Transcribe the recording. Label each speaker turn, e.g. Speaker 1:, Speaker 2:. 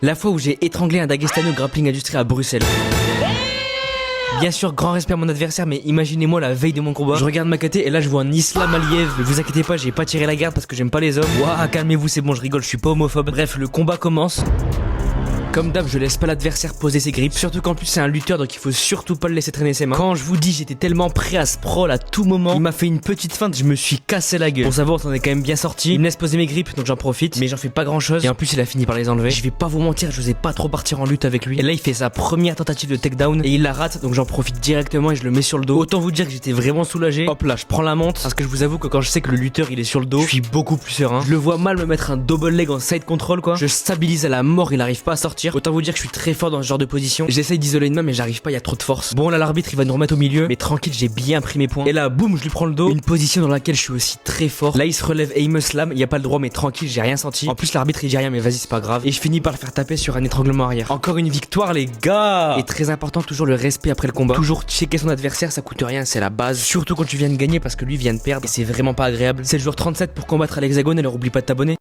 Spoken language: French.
Speaker 1: La fois où j'ai étranglé un Dagestanais au grappling industrie à Bruxelles. Bien sûr, grand respect à mon adversaire, mais imaginez-moi la veille de mon combat. Je regarde ma KT et là je vois un Islam Aliev. Mais vous inquiétez pas, j'ai pas tiré la garde parce que j'aime pas les hommes. Ouah, calmez-vous, c'est bon, je rigole, je suis pas homophobe. Bref, le combat commence. Comme d'hab, je laisse pas l'adversaire poser ses grips. Surtout qu'en plus c'est un lutteur, donc il faut surtout pas le laisser traîner ses mains. Quand je vous dis, j'étais tellement prêt à sprawl à tout moment. Il m'a fait une petite feinte, je me suis cassé la gueule. Pour savoir, on est quand même bien sorti. Il me laisse poser mes grips, donc j'en profite. Mais j'en fais pas grand chose. Et en plus, il a fini par les enlever. Je vais pas vous mentir, je n'osais pas trop partir en lutte avec lui. Et là, il fait sa première tentative de takedown. Et il la rate, donc j'en profite directement et je le mets sur le dos. Autant vous dire que j'étais vraiment soulagé. Hop là, je prends la montre. Parce que je vous avoue que quand je sais que le lutteur il est sur le dos, je suis beaucoup plus serein. Je le vois mal me mettre un double leg en side control quoi. Je stabilise à la mort, il arrive pas à sortir. Autant vous dire que je suis très fort dans ce genre de position. J'essaye d'isoler une main mais j'arrive pas, il y a trop de force. Bon là l'arbitre il va nous remettre au milieu, mais tranquille, j'ai bien pris mes points. Et là boum, je lui prends le dos. Une position dans laquelle je suis aussi très fort. Là il se relève et il me slam, il y a pas le droit mais tranquille, j'ai rien senti. En plus l'arbitre il dit rien mais vas-y c'est pas grave. Et je finis par le faire taper sur un étranglement arrière. Encore une victoire les gars. Et très important, toujours le respect après le combat. Toujours checker son adversaire, ça coûte rien, c'est la base. Surtout quand tu viens de gagner parce que lui vient de perdre et c'est vraiment pas agréable. C'est le joueur 37 pour combattre à l'hexagone, alors oublie pas de t'abonner.